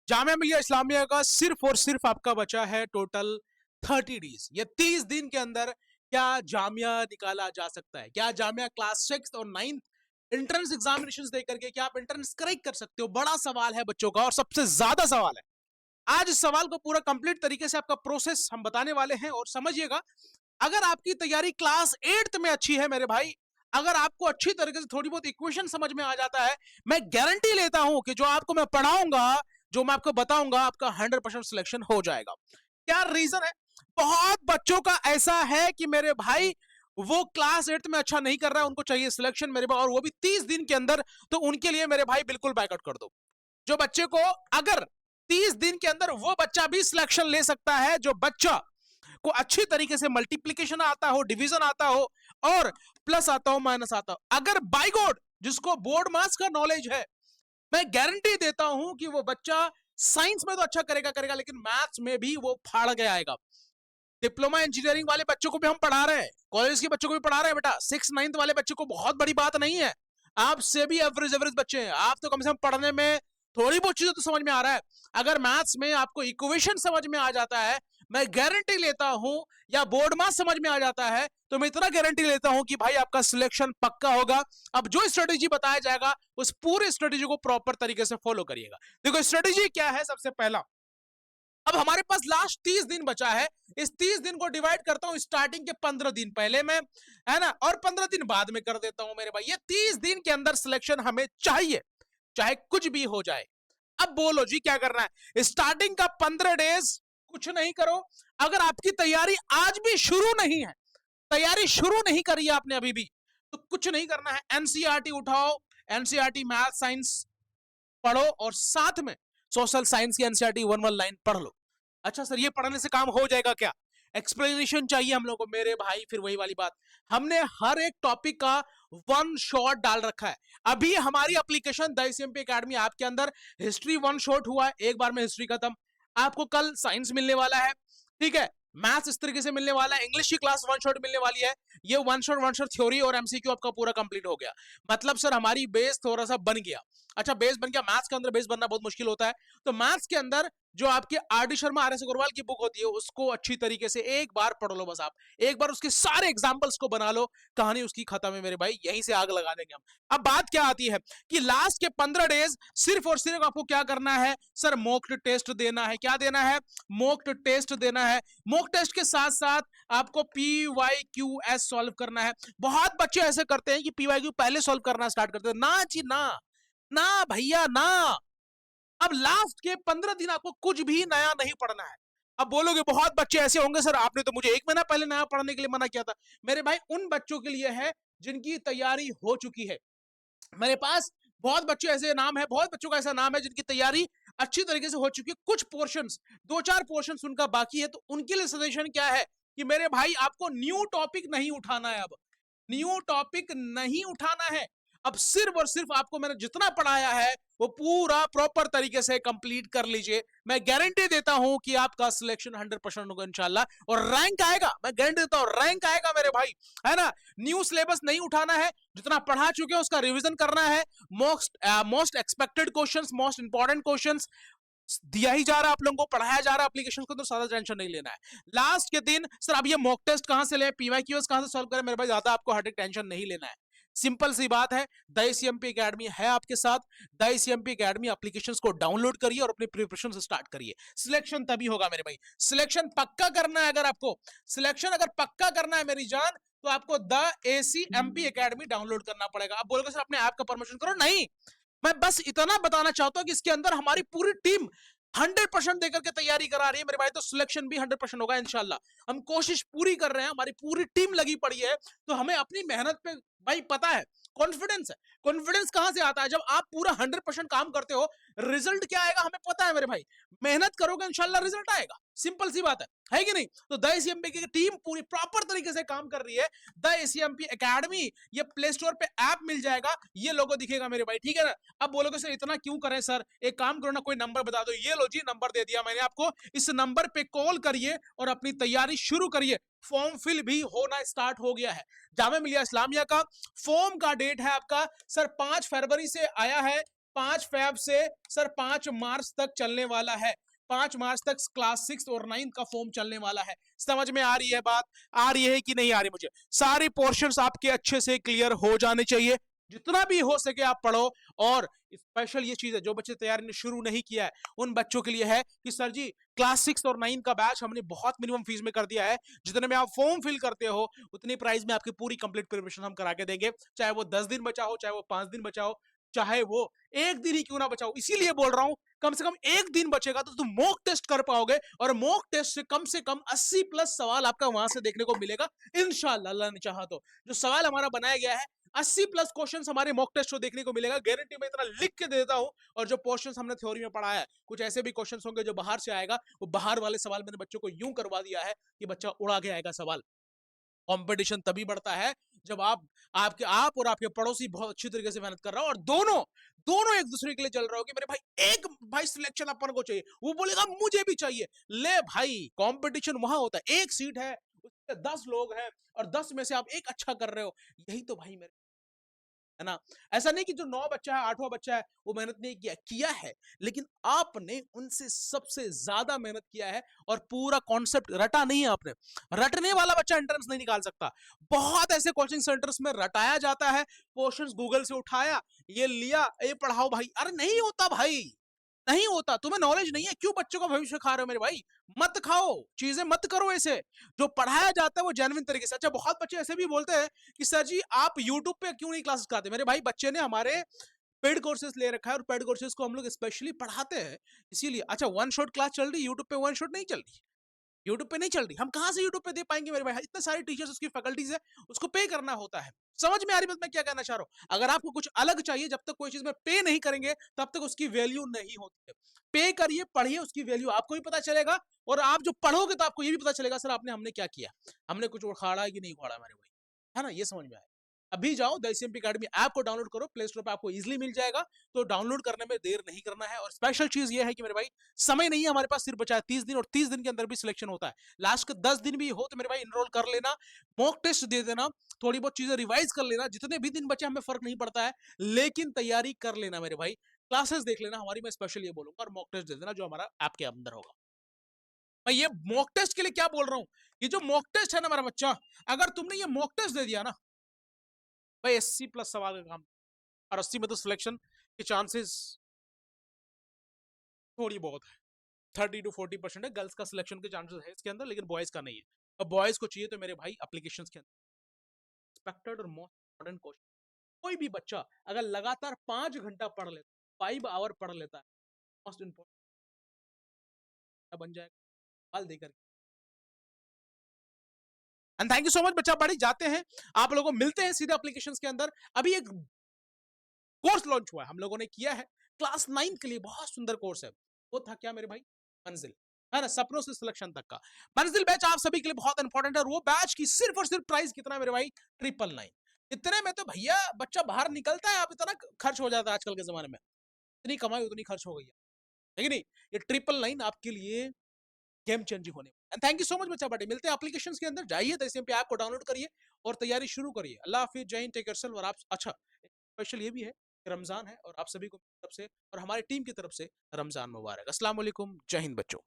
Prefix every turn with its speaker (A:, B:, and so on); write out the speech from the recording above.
A: जामिया मिलिया इस्लामिया का सिर्फ और सिर्फ आपका बचा है टोटल 30 डेज। ये 30 दिन के अंदर क्या जामिया निकाला जा सकता है? क्या जामिया क्लास 6 और 9 एंट्रेंस एग्जामिनेशन दे करके क्या आप एंट्रेंस क्रैक कर सकते हो? बड़ा सवाल है बच्चों का और सबसे ज्यादा सवाल है। आज इस सवाल को पूरा कंप्लीट तरीके से आपका प्रोसेस हम बताने वाले हैं और समझिएगा। अगर आपकी तैयारी क्लास 8 में अच्छी है मेरे भाई, अगर आपको अच्छी तरीके से थोड़ी बहुत इक्वेशन समझ में आ जाता है, मैं गारंटी लेता हूं कि जो आपको मैं पढ़ाऊंगा, जो मैं आपको बताऊंगा, आपका 100% सिलेक्शन हो जाएगा। क्या रीजन है? बहुत बच्चों का ऐसा है कि मेरे भाई वो क्लास 8 में अच्छा नहीं कर रहा है, उनको चाहिए सिलेक्शन मेरे भाई, और वो भी 30 दिन के अंदर। तो उनके लिए मेरे भाई बिल्कुल बैकआउट कर दो। जो बच्चे को अगर 30 दिन के अंदर वो बच्चा भी सिलेक्शन ले सकता है जो बच्चा को अच्छी तरीके से मल्टीप्लीकेशन आता हो, डिवीजन आता हो, और प्लस आता हो, माइनस आता हो। अगर बाय गॉड जिसको बोर्ड मार्क्स का नॉलेज है, मैं गारंटी देता हूं कि वो बच्चा साइंस में तो अच्छा करेगा करेगा, लेकिन मैथ्स में भी वो फाड़ के आएगा। डिप्लोमा इंजीनियरिंग वाले बच्चों को भी हम पढ़ा रहे हैं, कॉलेज के बच्चों को भी पढ़ा रहे हैं बेटा। 6 9 वाले बच्चों को बहुत बड़ी बात नहीं है, आपसे भी एवरेज एवरेज बच्चे हैं। आप तो कम से कम पढ़ने में थोड़ी बहुत चीजें तो समझ में आ रहा है। अगर मैथ्स में आपको इक्वेशन समझ में आ जाता है, मैं गारंटी लेता हूं, या बोर्ड मास समझ में आ जाता है, तो मैं इतना गारंटी लेता हूं कि भाई आपका सिलेक्शन पक्का होगा। अब जो स्ट्रेटेजी बताया जाएगा उस पूरे स्ट्रेटेजी को प्रॉपर तरीके से फॉलो करिएगा। देखो स्ट्रेटेजी क्या है। सबसे पहला, अब हमारे पास लास्ट 30 दिन बचा है। इस 30 दिन को डिवाइड करता हूं स्टार्टिंग के 15 दिन पहले में, है ना, और 15 दिन बाद में कर देता हूं मेरे भाई। ये 30 दिन के अंदर सिलेक्शन हमें चाहिए, चाहे कुछ भी हो जाए। अब बोलो जी क्या करना है? स्टार्टिंग का 15 डेज कुछ नहीं करो। अगर आपकी तैयारी आज भी शुरू नहीं है, तैयारी शुरू नहीं करी है आपने अभी भी, तो कुछ नहीं करना है। एनसीईआरटी उठाओ, एनसीईआरटी मैथ साइंस पढ़ो, और साथ में सोशल साइंस की एनसीईआरटी 1 1 लाइन पढ़ लो। अच्छा सर, ये पढ़ने से काम हो जाएगा क्या? एक्सप्लेनेशन चाहिए हम लोग को मेरे भाई। फिर वही वाली बात, हमने हर एक टॉपिक का वन शॉट डाल रखा है। अभी हमारी application the SMP academy app के अंदर हिस्ट्री वन शॉट हुआ है, एक बार में हिस्ट्री खत्म। आपको कल साइंस मिलने वाला है, ठीक है, मैथ्स इस तरीके से मिलने वाला है, इंग्लिश की क्लास वन शॉट मिलने वाली है। ये वन शॉट थ्योरी और एमसीक्यू आपका पूरा कंप्लीट हो गया। मतलब सर हमारी बेस थोड़ा सा बन गया। अच्छा बेस बन गया, मैथ्स के अंदर बेस बनना बहुत मुश्किल होता है। तो मैथ्स के अंदर जो आपके R D Sharma, R S Agarwal की बुक होती है, उसको अच्छी तरीके से एक बार पढ़ लो। बस आप एक बार उसके सारे एग्जाम्पल्स को बना लो, कहानी उसकी खत्म है मेरे भाई। यहीं से आग लगा देंगे हम। अब बात क्या आती है कि लास्ट के 15 डेज सिर्फ और सिर्फ आपको क्या करना है? सर मॉक टेस्ट देना है। क्या देना है? मॉक टेस्ट देना है। मॉक टेस्ट के साथ साथ आपको PYQS सॉल्व करना है। बहुत बच्चे ऐसे करते हैं कि PYQ पहले सॉल्व करना स्टार्ट करते हैं। ना जी ना, ना भैया ना। अब लास्ट के 15 दिन आपको कुछ भी नया नहीं पढ़ना है। अब बोलोगे बहुत बच्चे ऐसे होंगे सर आपने तो मुझे 1 महीना पहले नया पढ़ने के लिए मना किया था। मेरे भाई उन बच्चों के लिए है जिनकी तैयारी हो चुकी है। मेरे पास बहुत बच्चे ऐसे नाम है, बहुत बच्चों का ऐसा नाम है जिनकी तैयारी अच्छी तरीके से हो चुकी है। कुछ पोर्शंस, 2 4 पोर्शंस उनका बाकी है। तो उनके लिए सजेशन क्या है कि मेरे भाई आपको न्यू टॉपिक नहीं उठाना है। अब न्यू टॉपिक नहीं उठाना है। अब सिर्फ और सिर्फ आपको मैंने जितना पढ़ाया है वो पूरा प्रॉपर तरीके से कंप्लीट कर लीजिए। मैं गारंटी देता हूं कि आपका सिलेक्शन 100% होगा इंशाल्लाह, और रैंक आएगा। मैं गारंटी देता हूं रैंक आएगा मेरे भाई, है ना। न्यू सिलेबस नहीं उठाना है, जितना पढ़ा चुके हैं उसका रिवीजन करना है। Most expected questions, most important questions दिया ही जा रहा है, आप लोगों को पढ़ाया जा रहा है एप्लीकेशन को, तो ज्यादा टेंशन नहीं लेना है। लास्ट के दिन सर अब ये मॉक टेस्ट कहां से ले, PYQs कहां से सॉल्व करें, मेरे भाई ज्यादा आपको हेडेक टेंशन नहीं लेना है। सिंपल सी बात है, द एसीएमपी एकेडमी है आपके साथ। द एसीएमपी एकेडमी एप्लीकेशंस को डाउनलोड करिए और अपनी प्रिपरेशन स्टार्ट करिए। सिलेक्शन तभी होगा मेरे भाई। सिलेक्शन पक्का करना है, अगर आपको सिलेक्शन अगर पक्का करना है मेरी जान, तो आपको द एसीएमपी एकेडमी डाउनलोड करना पड़ेगा। आप बोलोगे सर अपने ऐप का प्रमोशन करो, नहीं, मैं बस इतना बताना चाहता हूं कि इसके अंदर हमारी पूरी टीम 100% देकर के तैयारी करा रही है मेरे भाई। तो सिलेक्शन भी 100% होगा इंशाल्लाह। हम कोशिश पूरी कर रहे हैं, हमारी पूरी टीम लगी पड़ी है। तो हमें अपनी मेहनत पे भाई पता है, कॉन्फिडेंस है। कॉन्फिडेंस कहां से आता है? जब आप पूरा 100% काम करते हो। रिजल्ट क्या आएगा हमें पता है मेरे भाई। मेहनत करोगे इंशाल्लाह रिजल्ट आएगा, सिंपल सी बात है कि नहीं? तो द एसीएमपी की टीम पूरी प्रॉपर तरीके से काम कर रही है। द एसीएमपी एकेडमी, ये प्ले स्टोर पे ऐप मिल जाएगा, ये लोगो दिखेगा मेरे भाई, ठीक है ना। अब बोलोगे सर इतना क्यों करें सर, एक काम करो ना, कोई नंबर बता दो। ये लो जी, नंबर दे दिया मैंने आपको। इस नंबर पे कॉल करिए और अपनी तैयारी शुरू करिए। फॉर्म फिल भी होना स्टार्ट हो गया है। जामिया मिलिया इस्लामिया का फॉर्म का डेट है आपका सर 5 फरवरी से आया है। 5 फेब से सर 5 मार्च तक चलने वाला है। 5 मार्च तक क्लास 6 और 9 का फॉर्म चलने वाला है। समझ में आ रही है बात? आ रही है कि नहीं आ रही? मुझे सारे पोर्शंस आपके अच्छे से क्लियर हो जाने चाहिए। जितना भी हो सके आप पढ़ो। और स्पेशल ये चीज है, जो बच्चे तैयारी ने शुरू नहीं किया है उन बच्चों के लिए है कि सर जी क्लास 6 और 9 का बैच हमने बहुत मिनिमम फीस में कर दिया है। जितने में आप फॉर्म फिल करते हो उतनी प्राइस में आपकी पूरी कंप्लीट प्रिपरेशन हम करा के देंगे। चाहे वो 10 दिन बचा हो, चाहे वो 5 दिन बचा हो, चाहे वो एक दिन ही क्यों ना बचाओ। इसीलिए बोल रहा हूं कम से कम एक दिन बचेगा तो तुम मॉक टेस्ट कर पाओगे, और मॉक टेस्ट से कम 80 प्लस सवाल आपका वहां से देखने को मिलेगा इंशाल्लाह, अल्लाह ने चाहा तो। जो सवाल हमारा बनाया गया है 80 प्लस क्वेश्चंस हमारे मॉक टेस्ट को देखने को मिलेगा, गारंटी मैं इतना लिख के देता हूं। और जो क्वेश्चंस हमने थ्योरी में पढ़ाया है, कुछ ऐसे भी क्वेश्चंस होंगे जो बाहर से आएगा, वो बाहर वाले सवाल मैंने बच्चों को यूं करवा दिया है कि बच्चा उड़ा के आएगा सवाल। कंपटीशन तभी बढ़ता है जब आप और आपके पड़ोसी बहुत अच्छी तरीके से मेहनत कर रहा हो, और दोनों दोनों एक दूसरे के लिए चल रहे हो कि मेरे भाई एक भाई सिलेक्शन अपन को चाहिए, वो बोलेगा मुझे भी चाहिए। ले भाई, कंपटीशन वहां होता है, एक सीट है उसमें 10 लोग हैं और 10 में से आप एक अच्छा कर रहे हो। यही तो भाई मेरे, है ना? ऐसा नहीं कि जो 9 बच्चा है, 8वां बच्चा है, वो मेहनत नहीं किया है, लेकिन आपने उनसे सबसे ज्यादा मेहनत किया है और पूरा कॉन्सेप्ट रटा नहीं है आपने। रटने वाला बच्चा एंट्रेंस नहीं निकाल सकता। बहुत ऐसे कोचिंग सेंटर्स में रटाया जाता है, क्वेश्चंस गूगल से उठाया, ये लिया, ये पढ़ाओ भाई। अरे नहीं होता भाई, नहीं होता। तुम्हें नॉलेज नहीं है, क्यों बच्चों का भविष्य खा रहे हो मेरे भाई? मत खाओ, चीजें मत करो ऐसे। जो पढ़ाया जाता है वो जेन्युइन तरीके से। अच्छा, बहुत बच्चे ऐसे भी बोलते हैं कि सर जी आप यूट्यूब पे क्यों नहीं क्लासेस कराते? मेरे भाई बच्चे ने हमारे पेड कोर्सेज ले रखा है और पेड कोर्सेज को हम लोग स्पेशली पढ़ाते हैं इसीलिए। अच्छा, वन शॉट क्लास चल रही यूट्यूब पे, वन शॉट नहीं चल रही, यूट्यूब पे नहीं चल रही, हम कहां से यूट्यूब पे दे पाएंगे मेरे भाई? इतने सारे टीचर्स, उसकी फैकल्टीज है, उसको पे करना होता है। समझ में आ रही बात मैं क्या कहना चाह रहा हूं? अगर आपको कुछ अलग चाहिए, जब तक कोई चीज में पे नहीं करेंगे तब तक उसकी वैल्यू नहीं होती है। पे करिए, पढ़िए, उसकी वैल्यू आपको भी पता चलेगा, और आप जो पढ़ोगे तो आपको ये भी पता चलेगा सर आपने हमने क्या किया, हमने कुछ उखाड़ा कि नहीं उखाड़ा मेरे भाई, है ना? ये समझ में आया। अभी जाओ द एसएमपी अकेडमी ऐप को डाउनलोड करो, प्ले स्टोर पे आपको इजीली मिल जाएगा। तो डाउनलोड करने में देर नहीं करना है। और स्पेशल चीज ये है कि मेरे भाई समय नहीं है हमारे पास, सिर्फ बचा है 30 दिन, और 30 दिन के अंदर भी सिलेक्शन होता है। लास्ट के 10 दिन भी हो तो मेरे भाई इनरोल कर लेना, मॉक टेस्ट दे देना, थोड़ी बहुत चीजें रिवाइज कर लेना। जितने भी दिन बचे हमें फर्क नहीं पड़ता है, लेकिन तैयारी कर लेना मेरे भाई। क्लासेस देख लेना हमारी, मैं स्पेशल ये बोलूंगा, और मॉक टेस्ट दे देना जो हमारा ऐप के अंदर होगा। मैं ये मॉक टेस्ट के लिए क्या बोल रहा हूँ, ये जो मॉक टेस्ट है ना मेरा बच्चा, अगर तुमने ये मॉक टेस्ट दे दिया ना भाई, 80 प्लस सवाल का काम, और 80 में तो सिलेक्शन के चांसेस थोड़ी बहुत है, 30 to 40% है गर्ल्स का सिलेक्शन के चांसेस है इसके अंदर, लेकिन बॉयज का नहीं है। अब बॉयज को चाहिए तो मेरे भाई एप्लीकेशंस के अंदर एक्सपेक्टेड और मोस्ट इंपॉर्टेंट क्वेश्चन, कोई भी बच्चा अगर लगातार 5 घंटा पढ़ लेता, 5 आवर पढ़ लेता है, मोस्ट इंपॉर्टेंट बन जाएगा हाल देकर। And thank you so much बच्चा, बड़ी जाते हैं आप लोगों को मिलते हैं सीधे एप्लीकेशंस के अंदर। अभी एक कोर्स लॉन्च हुआ है, हम लोगों ने किया है क्लास 9 के लिए, बहुत सुंदर कोर्स है। वो था क्या मेरे भाई? मंजिल, है ना? सपनों से सिलेक्शन तक का मंजिल बैच आप सभी के लिए बहुत इंपॉर्टेंट है। और वो बैच की सिर्फ और सिर्फ प्राइस कितना मेरे भाई? 999। इतने में तो भैया बच्चा बाहर निकलता है, अब इतना खर्च हो जाता है आजकल के जमाने में, इतनी कमाई उतनी खर्च हो गई है कि नहीं? ये 999 आपके लिए गेम चेंजिंग होने। And thank you so much बच्चा बाटी, मिलते हैं एप्लीकेशंस के अंदर। जाइए तो पे ऐप को डाउनलोड करिए और तैयारी शुरू करिए। अल्लाह हाफिज, जय हिंद, टेक केयर सेल्फ। और आप, अच्छा स्पेशल ये भी है कि रमजान है और आप सभी को तरफ से और हमारी टीम की तरफ से रमजान मुबारक। अस्सलाम वालेकुम, जय हिंद बच्चों।